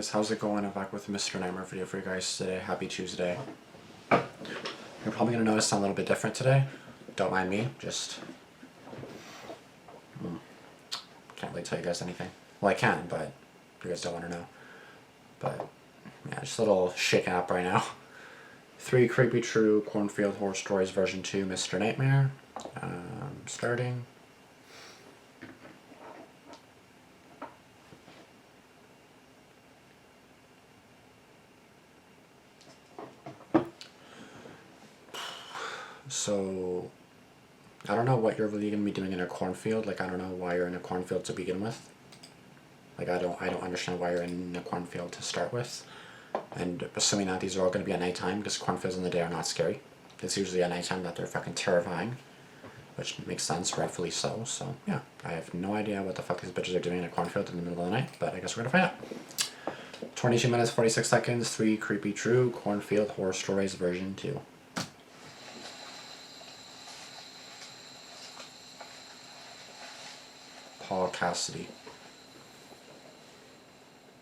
guys, how's it going? I'm back with Mr. Nightmare video for you guys today. Happy Tuesday. You're probably going to notice I'm a little bit different today. Don't mind me, just... Can't really tell you guys anything. Well, I can, but you guys don't want to know. But, yeah, just a little shaken up right now. 3 Creepy True Cornfield Horror Stories version 2, Mr. Nightmare. Starting. So, I don't know what you're really going to be doing in a cornfield. Like, I don't know why you're in a cornfield to begin with. Like, I don't understand why you're in a cornfield to start with. And assuming that these are all going to be at nighttime, because cornfields in the day are not scary. It's usually at nighttime that they're fucking terrifying. Which makes sense, rightfully so. So, yeah. I have no idea what the fuck these bitches are doing in a cornfield in the middle of the night, but I guess we're going to find out. 22 minutes, 46 seconds, 3 Creepy True Cornfield Horror Stories version 2. Paul Cassidy.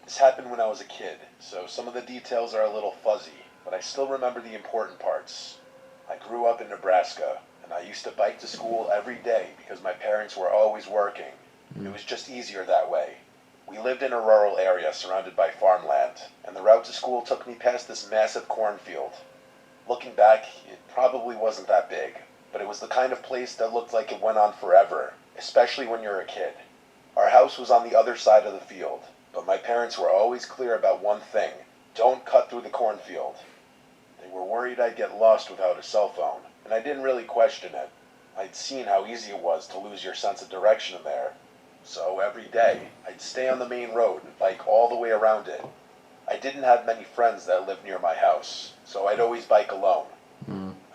This happened when I was a kid, so some of the details are a little fuzzy, but I still remember the important parts. I grew up in Nebraska, and I used to bike to school every day because my parents were always working. It was just easier that way. We lived in a rural area surrounded by farmland, and the route to school took me past this massive cornfield. Looking back, it probably wasn't that big, but it was the kind of place that looked like it went on forever, especially when you're a kid. Our house was on the other side of the field, but my parents were always clear about one thing: don't cut through the cornfield. They were worried I'd get lost without a cell phone, and I didn't really question it. I'd seen how easy it was to lose your sense of direction in there. So every day, I'd stay on the main road and bike all the way around it. I didn't have many friends that lived near my house, so I'd always bike alone.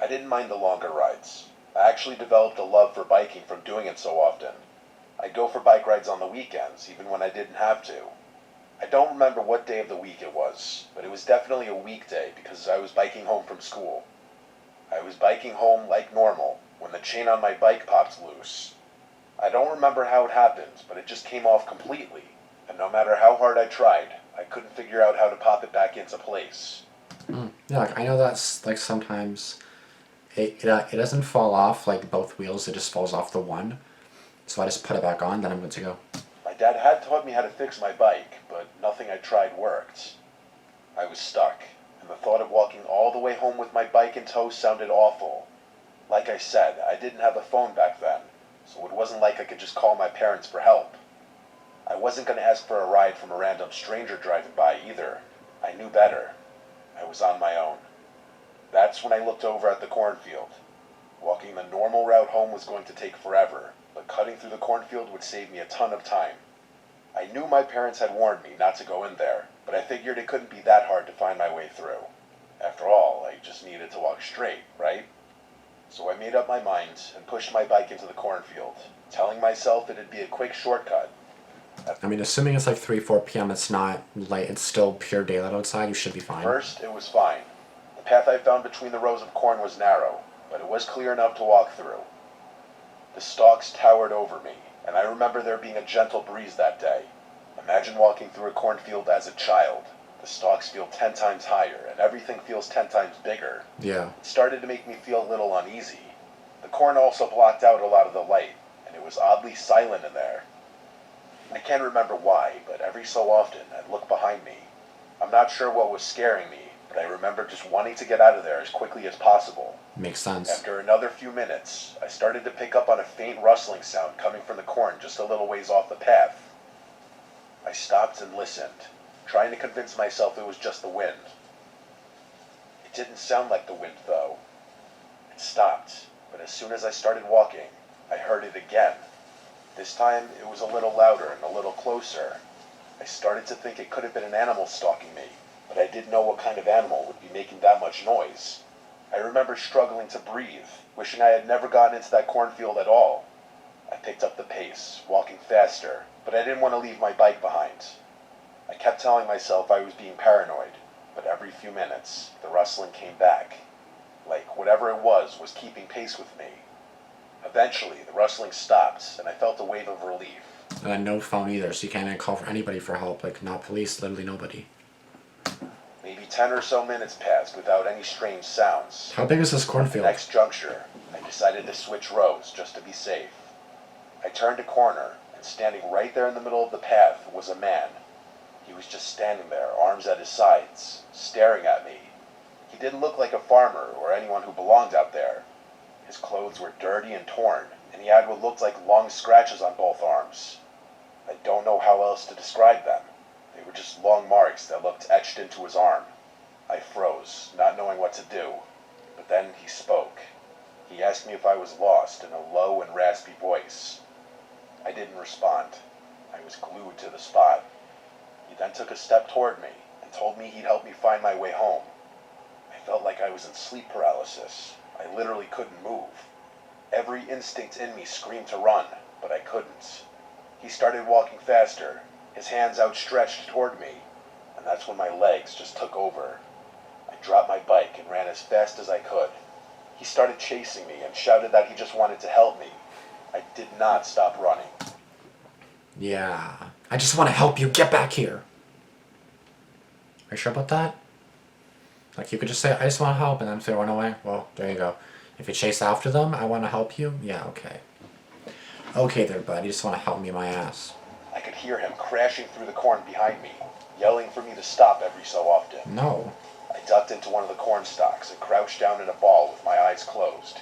I didn't mind the longer rides. I actually developed a love for biking from doing it so often. I'd go for bike rides on the weekends, even when I didn't have to. I don't remember what day of the week it was, but it was definitely a weekday because I was biking home from school. I was biking home like normal when the chain on my bike popped loose. I don't remember how it happened, but it just came off completely, and no matter how hard I tried, I couldn't figure out how to pop it back into place. Yeah, like, I know that's, like, sometimes it doesn't fall off, like, both wheels, it just falls off the one. So I just put it back on, then I'm good to go. My dad had taught me how to fix my bike, but nothing I tried worked. I was stuck, and the thought of walking all the way home with my bike in tow sounded awful. Like I said, I didn't have a phone back then, so it wasn't like I could just call my parents for help. I wasn't going to ask for a ride from a random stranger driving by either. I knew better. I was on my own. That's when I looked over at the cornfield. Walking the normal route home was going to take forever, but cutting through the cornfield would save me a ton of time. I knew my parents had warned me not to go in there, but I figured it couldn't be that hard to find my way through. After all, I just needed to walk straight, right? So I made up my mind and pushed my bike into the cornfield, telling myself it'd be a quick shortcut. I mean, assuming it's like 3, 4 p.m., it's not light, it's still pure daylight outside, you should be fine. First, it was fine. The path I found between the rows of corn was narrow, but it was clear enough to walk through. The stalks towered over me, and I remember there being a gentle breeze that day. Imagine walking through a cornfield as a child. The stalks feel 10 times higher, and everything feels 10 times bigger. Yeah. It started to make me feel a little uneasy. The corn also blocked out a lot of the light, and it was oddly silent in there. I can't remember why, but every so often I'd look behind me. I'm not sure what was scaring me, but I remember just wanting to get out of there as quickly as possible. Makes sense. After another few minutes, I started to pick up on a faint rustling sound coming from the corn just a little ways off the path. I stopped and listened, trying to convince myself it was just the wind. It didn't sound like the wind, though. It stopped, but as soon as I started walking, I heard it again. This time, it was a little louder and a little closer. I started to think it could have been an animal stalking me, but I didn't know what kind of animal would be making that much noise. I remember struggling to breathe, wishing I had never gotten into that cornfield at all. I picked up the pace, walking faster, but I didn't want to leave my bike behind. I kept telling myself I was being paranoid, but every few minutes, the rustling came back. Like whatever it was keeping pace with me. Eventually, the rustling stopped, and I felt a wave of relief. And then no phone either, so you can't even call for anybody for help, like not police, literally nobody. 10 or so minutes passed without any strange sounds. How big is this At the cornfield? next juncture, I decided to switch roads just to be safe. I turned a corner, and standing right there in the middle of the path was a man. He was just standing there, arms at his sides, staring at me. He didn't look like a farmer or anyone who belonged out there. His clothes were dirty and torn, and he had what looked like long scratches on both arms. I don't know how else to describe them. They were just long marks that looked etched into his arm. I froze, not knowing what to do. But then he spoke. He asked me if I was lost in a low and raspy voice. I didn't respond. I was glued to the spot. He then took a step toward me and told me he'd help me find my way home. I felt like I was in sleep paralysis. I literally couldn't move. Every instinct in me screamed to run, but I couldn't. He started walking faster, his hands outstretched toward me, and that's when my legs just took over. I dropped my bike and ran as fast as I could. He started chasing me and shouted that he just wanted to help me. I did not stop running. Yeah. I just want to help you. Get back here. Are you sure about that? Like, you could just say, I just want to help, and then if they run away, well, there you go. If you chase after them, I want to help you? Yeah, okay. Okay there, bud. You just want to help me my ass. I could hear him crashing through the corn behind me, yelling for me to stop every so often. No. I ducked into one of the corn stalks and crouched down in a ball with my eyes closed.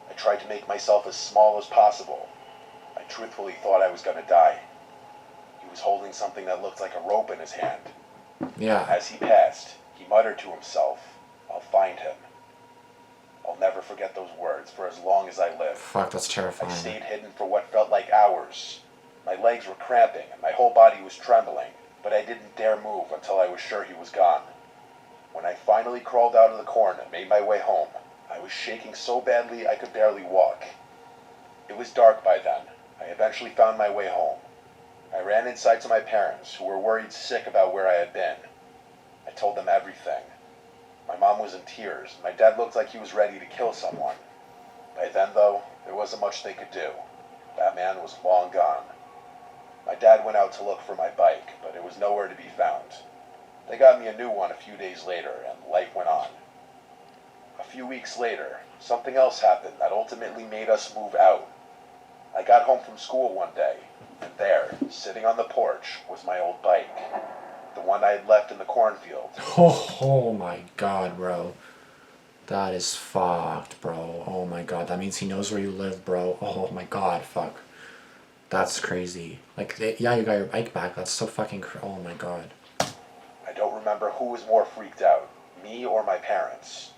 I tried to make myself as small as possible. I truthfully thought I was going to die. He was holding something that looked like a rope in his hand. Yeah. As he passed, he muttered to himself, "I'll find him." I'll never forget those words for as long as I live. Fuck, that's I terrifying. stayed hidden for what felt like hours. My legs were cramping and my whole body was trembling, but I didn't dare move until I was sure he was gone. When I finally crawled out of the corn and made my way home, I was shaking so badly I could barely walk. It was dark by then. I eventually found my way home. I ran inside to my parents, who were worried sick about where I had been. I told them everything. My mom was in tears. My dad looked like he was ready to kill someone. By then, though, there wasn't much they could do. That man was long gone. My dad went out to look for my bike, but it was nowhere to be found. They got me a new one a few days later, and life went on. A few weeks later, something else happened that ultimately made us move out. I got home from school one day, and there, sitting on the porch, was my old bike. The one I had left in the cornfield. Oh my god, bro. That is fucked, bro. Oh my god. That means he knows where you live, bro. Oh my god, fuck. That's crazy. Like, yeah, you got your bike back. That's so fucking oh my god. I don't remember who was more freaked out, me or my parents.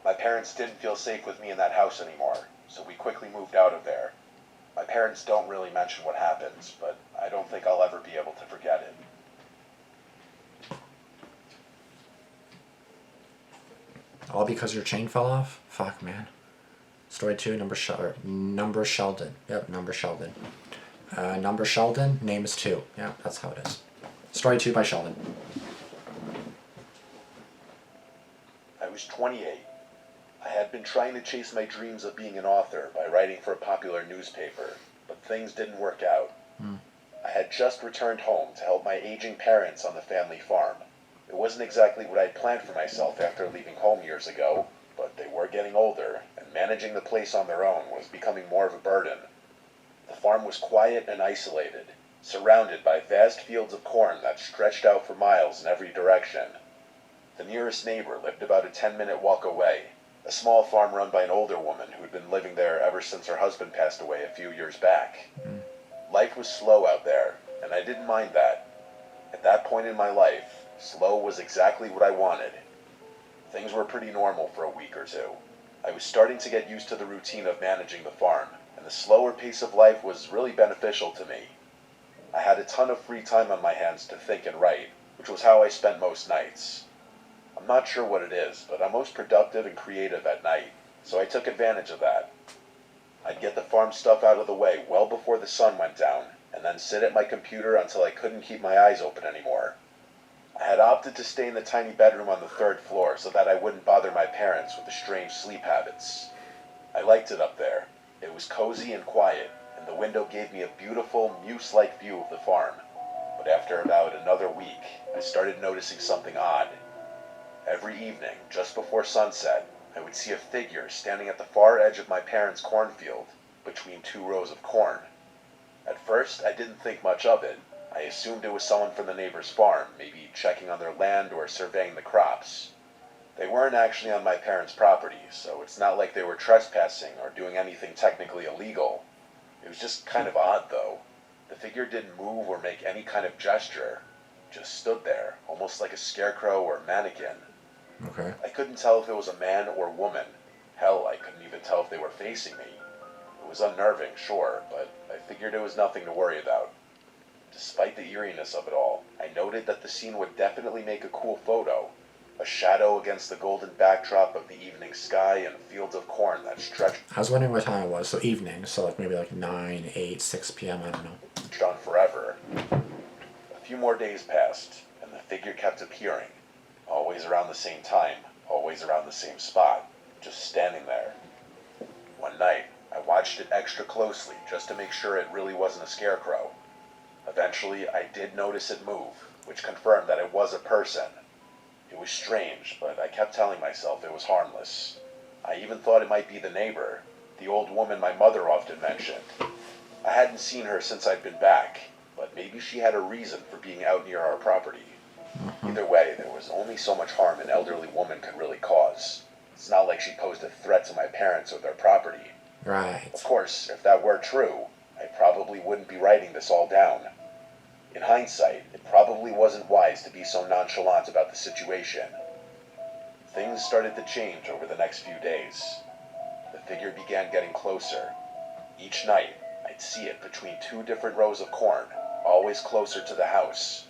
My parents didn't feel safe with me in that house anymore, so we quickly moved out of there. My parents don't really mention what happens, but I don't think I'll ever be able to forget it. All because your chain fell off? Fuck, man. Story 2, number Sheldon. Yep, number Sheldon. Number Sheldon, name is 2. Yeah, that's how it is. Story 2 by Sheldon. I was 28. I had been trying to chase my dreams of being an author by writing for a popular newspaper, but things didn't work out. I had just returned home to help my aging parents on the family farm. It wasn't exactly what I had planned for myself after leaving home years ago, but they were getting older, and managing the place on their own was becoming more of a burden. The farm was quiet and isolated, surrounded by vast fields of corn that stretched out for miles in every direction. The nearest neighbor lived about a 10-minute walk away, a small farm run by an older woman who had been living there ever since her husband passed away a few years back. Life was slow out there, and I didn't mind that. At that point in my life, slow was exactly what I wanted. Things were pretty normal for a week or two. I was starting to get used to the routine of managing the farm, and the slower pace of life was really beneficial to me. I had a ton of free time on my hands to think and write, which was how I spent most nights. I'm not sure what it is, but I'm most productive and creative at night, so I took advantage of that. I'd get the farm stuff out of the way well before the sun went down, and then sit at my computer until I couldn't keep my eyes open anymore. I had opted to stay in the tiny bedroom on the 3rd floor so that I wouldn't bother my parents with the strange sleep habits. I liked it up there. It was cozy and quiet, and the window gave me a beautiful, muse-like view of the farm. But after about another week, I started noticing something odd. Every evening, just before sunset, I would see a figure standing at the far edge of my parents' cornfield, between two rows of corn. At first, I didn't think much of it. I assumed it was someone from the neighbor's farm, maybe checking on their land or surveying the crops. They weren't actually on my parents' property, so it's not like they were trespassing or doing anything technically illegal. It was just kind of odd, though. The figure didn't move or make any kind of gesture. Just stood there, almost like a scarecrow or mannequin. Okay. I couldn't tell if it was a man or woman. Hell, I couldn't even tell if they were facing me. It was unnerving, sure, but I figured it was nothing to worry about. Despite the eeriness of it all, I noted that the scene would definitely make a cool photo. A shadow against the golden backdrop of the evening sky and fields of corn that stretched I was wondering what time it was. So evening, so like maybe like 9, 8, 6 p.m., I don't know. on forever. A few more days passed, and the figure kept appearing. Always around the same time, always around the same spot, just standing there. One night, I watched it extra closely just to make sure it really wasn't a scarecrow. Eventually, I did notice it move, which confirmed that it was a person. It was strange, but I kept telling myself it was harmless. I even thought it might be the neighbor, the old woman my mother often mentioned. I hadn't seen her since I'd been back, but maybe she had a reason for being out near our property. Either way, there was only so much harm an elderly woman could really cause. It's not like she posed a threat to my parents or their property. Right. Of course, if that were true, I probably wouldn't be writing this all down. In hindsight, it probably wasn't wise to be so nonchalant about the situation. Things started to change over the next few days. The figure began getting closer. Each night, I'd see it between two different rows of corn, always closer to the house.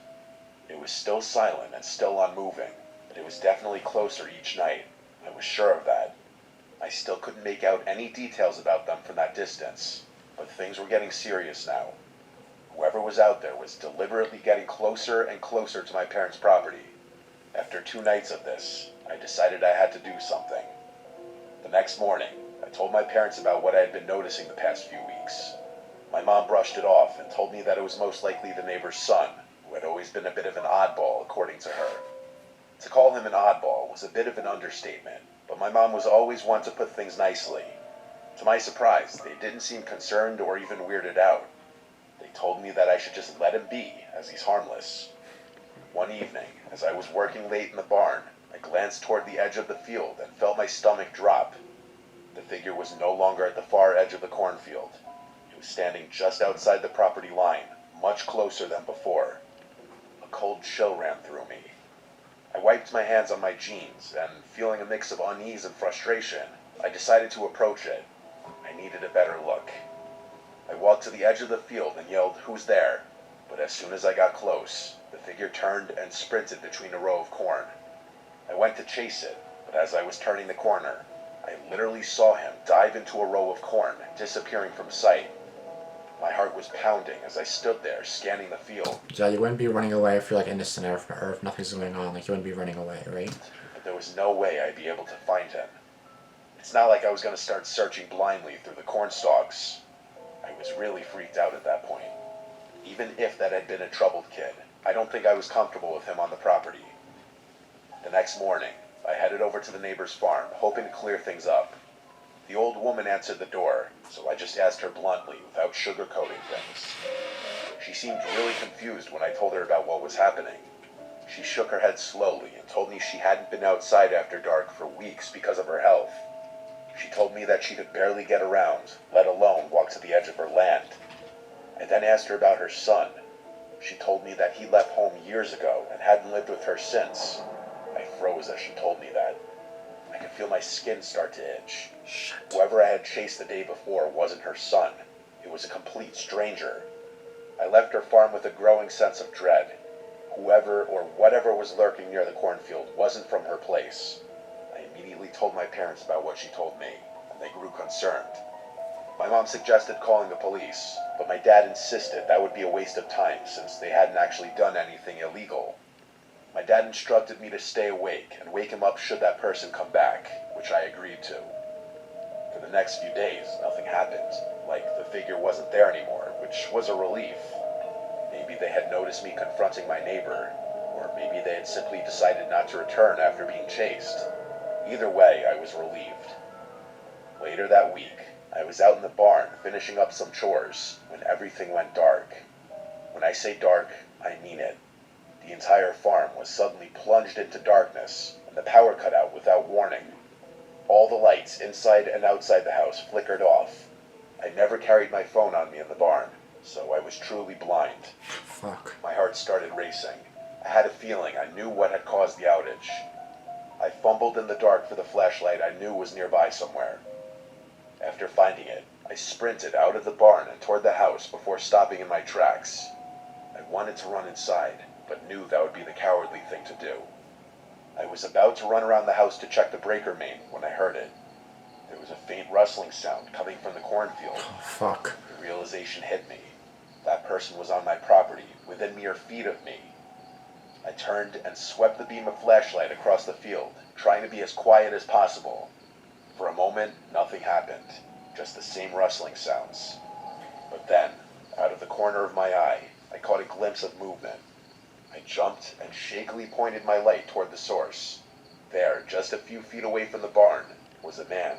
It was still silent and still unmoving, but it was definitely closer each night. I was sure of that. I still couldn't make out any details about them from that distance, but things were getting serious now. Whoever was out there was deliberately getting closer and closer to my parents' property. After 2 nights of this, I decided I had to do something. The next morning, I told my parents about what I had been noticing the past few weeks. My mom brushed it off and told me that it was most likely the neighbor's son, who had always been a bit of an oddball, according to her. To call him an oddball was a bit of an understatement, but my mom was always one to put things nicely. To my surprise, they didn't seem concerned or even weirded out. They told me that I should just let him be, as he's harmless. One evening, as I was working late in the barn, I glanced toward the edge of the field and felt my stomach drop. The figure was no longer at the far edge of the cornfield. It was standing just outside the property line, much closer than before. A cold chill ran through me. I wiped my hands on my jeans, and feeling a mix of unease and frustration, I decided to approach it. I needed a better look. I walked to the edge of the field and yelled, "Who's there?" But as soon as I got close, the figure turned and sprinted between a row of corn. I went to chase it, but as I was turning the corner, I literally saw him dive into a row of corn, disappearing from sight. My heart was pounding as I stood there, scanning the field. Yeah, you wouldn't be running away if you're like innocent or if nothing's going on. Like you wouldn't be running away, right? But there was no way I'd be able to find him. It's not like I was going to start searching blindly through the corn stalks. I was really freaked out at that point. Even if that had been a troubled kid, I don't think I was comfortable with him on the property. The next morning, I headed over to the neighbor's farm, hoping to clear things up. The old woman answered the door, so I just asked her bluntly, without sugarcoating things. She seemed really confused when I told her about what was happening. She shook her head slowly and told me she hadn't been outside after dark for weeks because of her health. She told me that she could barely get around, let alone walk to the edge of her land. I then asked her about her son. She told me that he left home years ago and hadn't lived with her since. I froze as she told me that. I could feel my skin start to itch. Shit. Whoever I had chased the day before wasn't her son. It was a complete stranger. I left her farm with a growing sense of dread. Whoever or whatever was lurking near the cornfield wasn't from her place. I immediately told my parents about what she told me, and they grew concerned. My mom suggested calling the police, but my dad insisted that would be a waste of time since they hadn't actually done anything illegal. My dad instructed me to stay awake and wake him up should that person come back, which I agreed to. For the next few days, nothing happened, like the figure wasn't there anymore, which was a relief. Maybe they had noticed me confronting my neighbor, or maybe they had simply decided not to return after being chased. Either way, I was relieved. Later that week, I was out in the barn finishing up some chores when everything went dark. When I say dark, I mean it. The entire farm was suddenly plunged into darkness, and the power cut out without warning. All the lights inside and outside the house flickered off. I never carried my phone on me in the barn, so I was truly blind. Fuck. My heart started racing. I had a feeling I knew what had caused the outage. I fumbled in the dark for the flashlight I knew was nearby somewhere. After finding it, I sprinted out of the barn and toward the house before stopping in my tracks. I wanted to run inside, but knew that would be the cowardly thing to do. I was about to run around the house to check the breaker main when I heard it. There was a faint rustling sound coming from the cornfield. Oh, fuck. The realization hit me. That person was on my property, within mere feet of me. I turned and swept the beam of flashlight across the field, trying to be as quiet as possible. For a moment, nothing happened, just the same rustling sounds. But then, out of the corner of my eye, I caught a glimpse of movement. I jumped and shakily pointed my light toward the source. There, just a few feet away from the barn, was a man.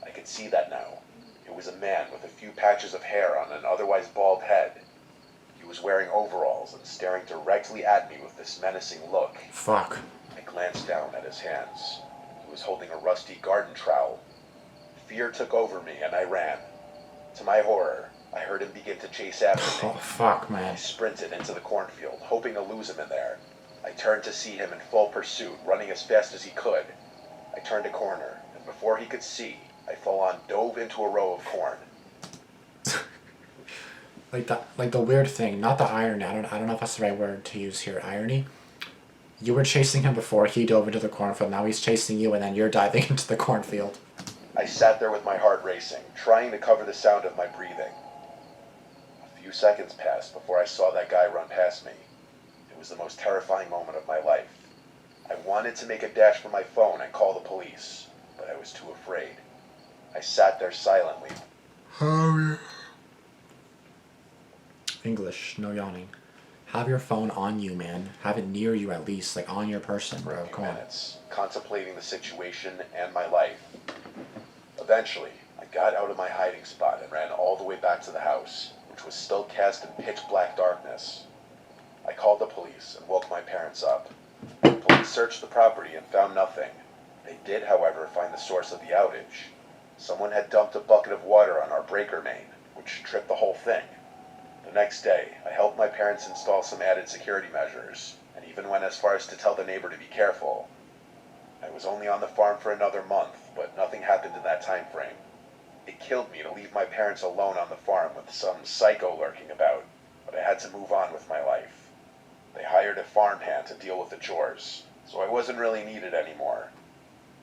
I could see that now. It was a man with a few patches of hair on an otherwise bald head. He was wearing overalls and staring directly at me with this menacing look. Fuck. I glanced down at his hands. He was holding a rusty garden trowel. Fear took over me and I ran. To my horror, I heard him begin to chase after me. Oh, fuck, I man. sprinted into the cornfield, hoping to lose him in there. I turned to see him in full pursuit, running as fast as he could. I turned a corner, and before he could see, I full-on dove into a row of corn. Like the weird thing, not the irony. I don't know if that's the right word to use here. Irony. You were chasing him before he dove into the cornfield. Now he's chasing you, and then you're diving into the cornfield. I sat there with my heart racing, trying to cover the sound of my breathing. A few seconds passed before I saw that guy run past me. It was the most terrifying moment of my life. I wanted to make a dash for my phone and call the police, but I was too afraid. I sat there silently. English, no yawning. Have your phone on you, man. Have it near you at least, like on your person, For bro. a few Come on. minutes, contemplating the situation and my life. Eventually, I got out of my hiding spot and ran all the way back to the house, which was still cast in pitch black darkness. I called the police and woke my parents up. The police searched the property and found nothing. They did, however, find the source of the outage. Someone had dumped a bucket of water on our breaker main, which tripped the whole thing. The next day, I helped my parents install some added security measures, and even went as far as to tell the neighbor to be careful. I was only on the farm for another month, but nothing happened in that time frame. It killed me to leave my parents alone on the farm with some psycho lurking about, but I had to move on with my life. They hired a farmhand to deal with the chores, so I wasn't really needed anymore.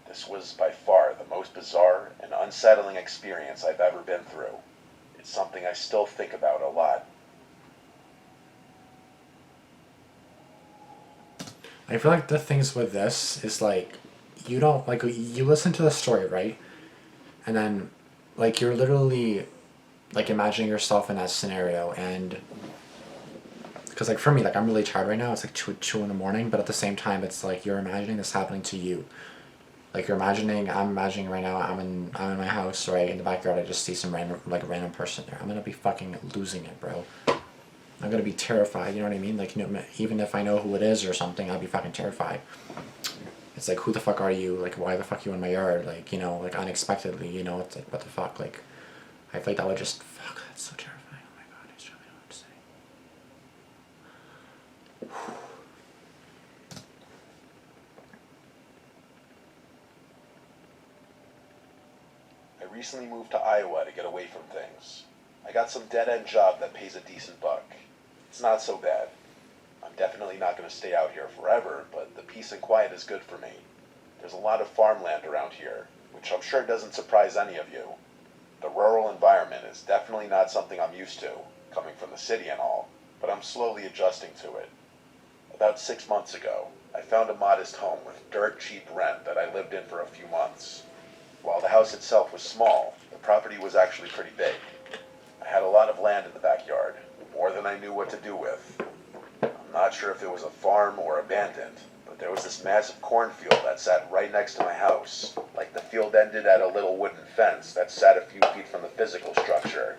This was by far the most bizarre and unsettling experience I've ever been through. It's something I still think about a lot. I feel like the things with this is like, you don't, like, you listen to the story, right? And then, like, you're literally, like, imagining yourself in that scenario, and, because, like, for me, like, I'm really tired right now, it's like 2 in the morning, but at the same time, it's like, you're imagining this happening to you. Like, I'm imagining right now, I'm in my house, right, in the backyard, I just see some random person there. I'm gonna be fucking losing it, bro. I'm gonna be terrified, you know what I mean? Like, you know, even if I know who it is or something, I'll be fucking terrified. It's like, who the fuck are you? Like, why the fuck are you in my yard? Like, you know, like, unexpectedly, you know, it's like, what the fuck? Like, I feel like that would just, fuck, that's so terrifying. Oh my god, I just really don't know what to say. I recently moved to Iowa to get away from things. I got some dead-end job that pays a decent buck. It's not so bad. I'm definitely not going to stay out here forever, but the peace and quiet is good for me. There's a lot of farmland around here, which I'm sure doesn't surprise any of you. The rural environment is definitely not something I'm used to, coming from the city and all, but I'm slowly adjusting to it. About 6 months ago, I found a modest home with dirt cheap rent that I lived in for a few months. While the house itself was small, the property was actually pretty big. I had a lot of land in the backyard, more than I knew what to do with. I'm I'm not sure if it was a farm or abandoned, but there was this massive cornfield that sat right next to my house. Like the field ended at a little wooden fence that sat a few feet from the physical structure.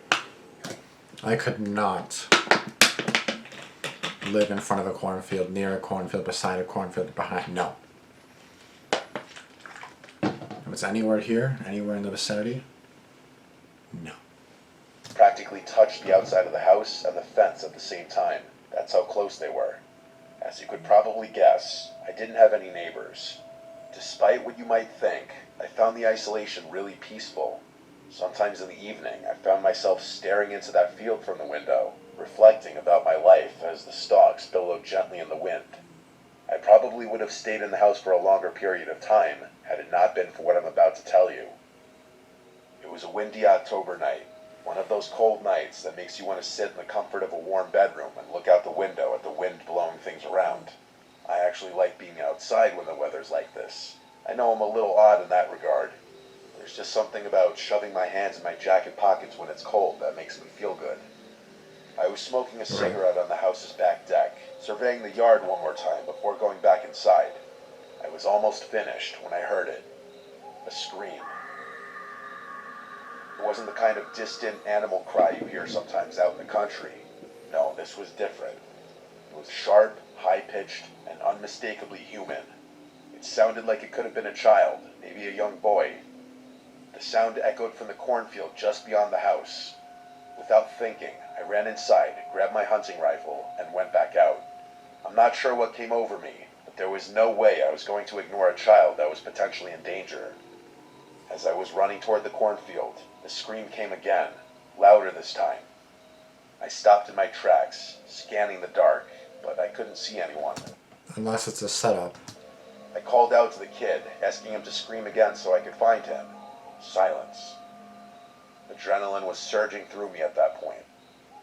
I could not live in front of a cornfield, near a cornfield, beside a cornfield, behind. No. If it's anywhere here, anywhere in the vicinity, no. Practically touched the outside of the house and the fence at the same time. That's how close they were. As you could probably guess, I didn't have any neighbors. Despite what you might think, I found the isolation really peaceful. Sometimes in the evening, I found myself staring into that field from the window, reflecting about my life as the stalks billowed gently in the wind. I probably would have stayed in the house for a longer period of time had it not been for what I'm about to tell you. It was a windy October night, one of those cold nights that makes you want to sit in the comfort of a warm bedroom and look out the window at the wind blowing things around. I actually like being outside when the weather's like this. I know I'm a little odd in that regard. There's just something about shoving my hands in my jacket pockets when it's cold that makes me feel good. I was smoking a cigarette on the house's back deck, surveying the yard one more time before going back inside. I was almost finished when I heard it. A scream. It wasn't the kind of distant animal cry you hear sometimes out in the country. No, this was different. It was sharp, high-pitched, and unmistakably human. It sounded like it could have been a child, maybe a young boy. The sound echoed from the cornfield just beyond the house. Without thinking, I ran inside, grabbed my hunting rifle, and went back out. I'm not sure what came over me, but there was no way I was going to ignore a child that was potentially in danger. As I was running toward the cornfield, the scream came again, louder this time. I stopped in my tracks, scanning the dark, but I couldn't see anyone. Unless it's a setup. I called out to the kid, asking him to scream again so I could find him. Silence. Adrenaline was surging through me at that point.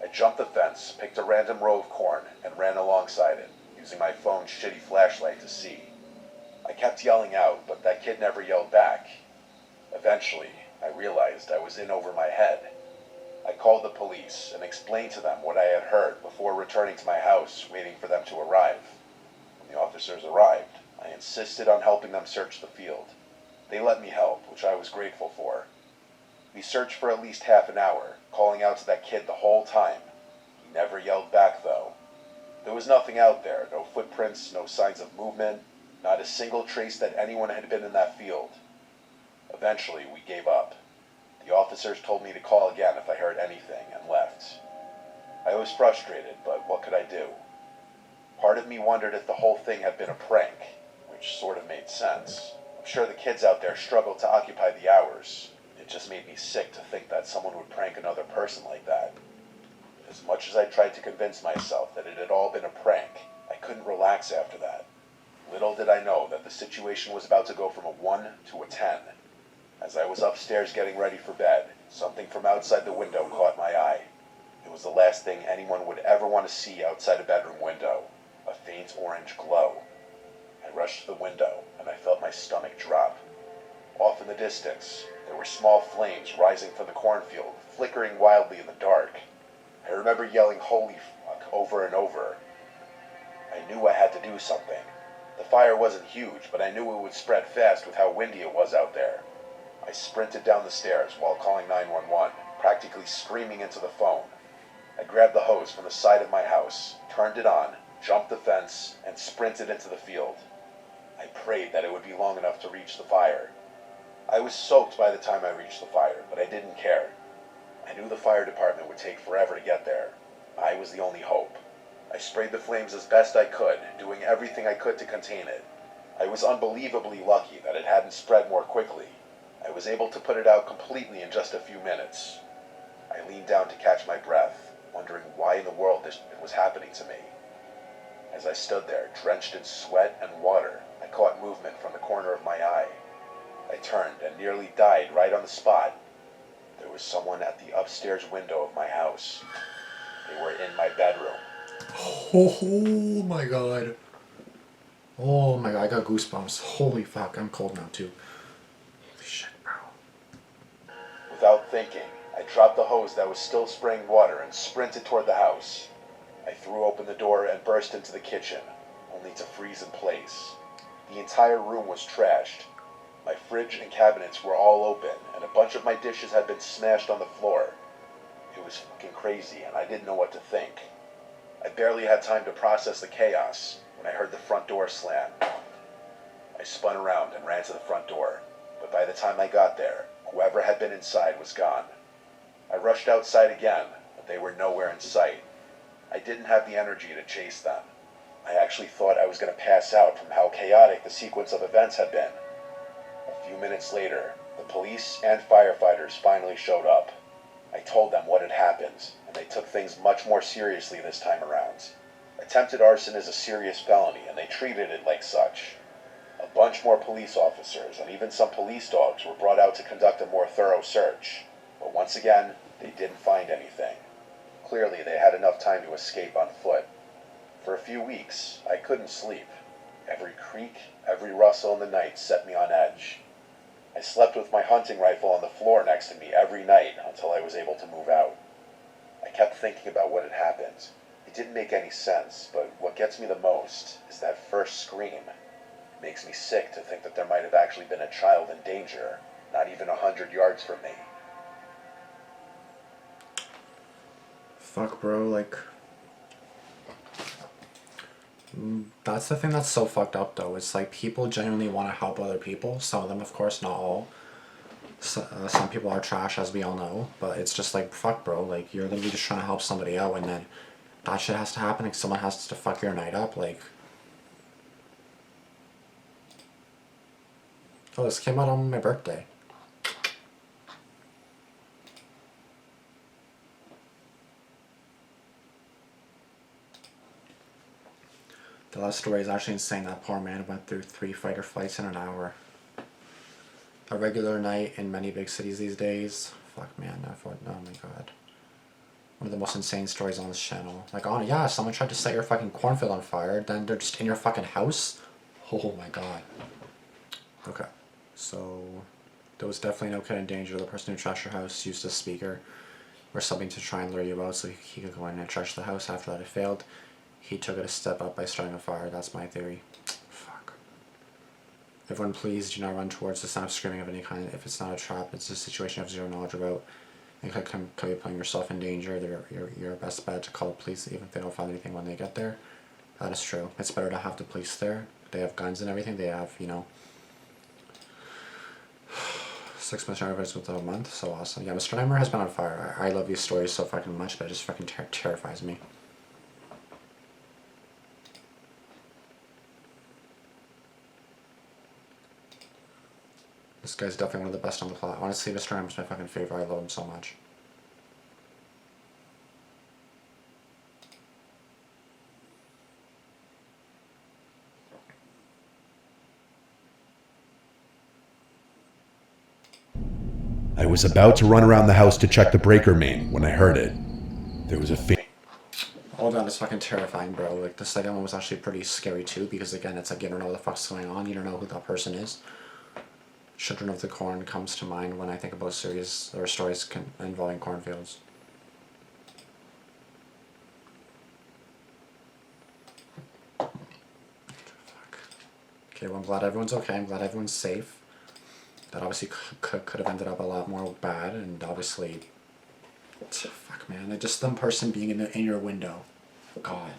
I jumped the fence, picked a random row of corn, and ran alongside it, using my phone's shitty flashlight to see. I kept yelling out, but that kid never yelled back. Eventually, I realized I was in over my head. I called the police and explained to them what I had heard before returning to my house, waiting for them to arrive. When the officers arrived, I insisted on helping them search the field. They let me help, which I was grateful for. We searched for at least half an hour, calling out to that kid the whole time. He never yelled back, though. There was nothing out there, no footprints, no signs of movement, not a single trace that anyone had been in that field. Eventually, we gave up. The officers told me to call again if I heard anything, and left. I was frustrated, but what could I do? Part of me wondered if the whole thing had been a prank, which sort of made sense. I'm sure the kids out there struggled to occupy the hours. It just made me sick to think that someone would prank another person like that. As much as I tried to convince myself that it had all been a prank, I couldn't relax after that. Little did I know that the situation was about to go from a 1 to a 10. As I was upstairs getting ready for bed, something from outside the window caught my eye. It was the last thing anyone would ever want to see outside a bedroom window, a faint orange glow. I rushed to the window, and I felt my stomach drop. Off in the distance, there were small flames rising from the cornfield, flickering wildly in the dark. I remember yelling "holy fuck" over and over. I knew I had to do something. The fire wasn't huge, but I knew it would spread fast with how windy it was out there. I sprinted down the stairs while calling 911, practically screaming into the phone. I grabbed the hose from the side of my house, turned it on, jumped the fence, and sprinted into the field. I prayed that it would be long enough to reach the fire. I was soaked by the time I reached the fire, but I didn't care. I knew the fire department would take forever to get there. I was the only hope. I sprayed the flames as best I could, doing everything I could to contain it. I was unbelievably lucky that it hadn't spread more quickly. I was able to put it out completely in just a few minutes. I leaned down to catch my breath, wondering why in the world it was happening to me. As I stood there, drenched in sweat and water, I caught movement from the corner of my eye. I turned and nearly died right on the spot. There was someone at the upstairs window of my house. They were in my bedroom. Oh my god. Oh my god, I got goosebumps. Holy fuck, I'm cold now too. Holy shit, bro. Without thinking, I dropped the hose that was still spraying water and sprinted toward the house. I threw open the door and burst into the kitchen, only to freeze in place. The entire room was trashed. My fridge and cabinets were all open, and a bunch of my dishes had been smashed on the floor. It was fucking crazy, and I didn't know what to think. I barely had time to process the chaos when I heard the front door slam. I spun around and ran to the front door, but by the time I got there, whoever had been inside was gone. I rushed outside again, but they were nowhere in sight. I didn't have the energy to chase them. I actually thought I was going to pass out from how chaotic the sequence of events had been. A few minutes later, the police and firefighters finally showed up. I told them what had happened, and they took things much more seriously this time around. Attempted arson is a serious felony, and they treated it like such. A bunch more police officers and even some police dogs were brought out to conduct a more thorough search, but once again, they didn't find anything. Clearly, they had enough time to escape on foot. For a few weeks, I couldn't sleep. Every creak, every rustle in the night set me on edge. I slept with my hunting rifle on the floor next to me every night until I was able to move out. I kept thinking about what had happened. It didn't make any sense, but what gets me the most is that first scream. It makes me sick to think that there might have actually been a child in danger, not even 100 yards from me. Fuck, bro, like... That's the thing that's so fucked up, though. It's like people genuinely want to help other people. Some of them, of course, not all. Some people are trash, as we all know. But it's just like, fuck, bro. Like, you're literally just trying to help somebody out, and then that shit has to happen. Like, someone has to fuck your night up. Like... Oh, this came out on my birthday. The last story is actually insane. That poor man went through 3 fighter fights in an hour. A regular night in many big cities these days. Fuck, man. Oh my god. One of the most insane stories on this channel. Like, oh yeah, someone tried to set your fucking cornfield on fire, then they're just in your fucking house? Oh my god. Okay. So, there was definitely no kid in danger. The person who trashed your house used a speaker or something to try and lure you out so he could go in and trash the house. After that it failed. He took it a step up by starting a fire. That's my theory. Fuck. Everyone, please do not run towards the sound of screaming of any kind. If it's not a trap, it's a situation you have zero knowledge about. And could be putting yourself in danger. Your best bet to call the police even if they don't find anything when they get there. That is true. It's better to have the police there. They have guns and everything. They have, you know, 6 months service within a month. So awesome. Yeah, Mr. Nightmare has been on fire. I love these stories so fucking much, but it just fucking terrifies me. This guy's definitely one of the best on the plot. Honestly, Mr. Nightmare's my fucking favorite. I love him so much. I was about to run around the house to check the breaker main when I heard it. There was a Hold on, it's fucking terrifying, bro. Like, the second one was actually pretty scary too, because again, it's like you don't know what the fuck's going on, you don't know who that person is. Children of the Corn comes to mind when I think about series or stories involving cornfields. Fuck. Okay, well, I'm glad everyone's okay. I'm glad everyone's safe. That obviously could have ended up a lot more bad, and obviously, fuck, man, like just some person being in your window. God,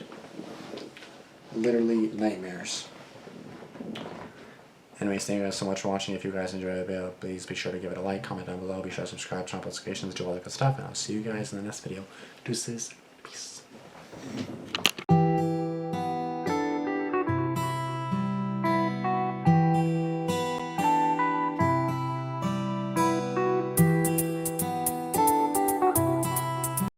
literally nightmares. Anyways, thank you guys so much for watching. If you guys enjoyed the video, please be sure to give it a like, comment down below, be sure to subscribe, turn on notifications, do all that good stuff, and I'll see you guys in the next video. Deuces, peace.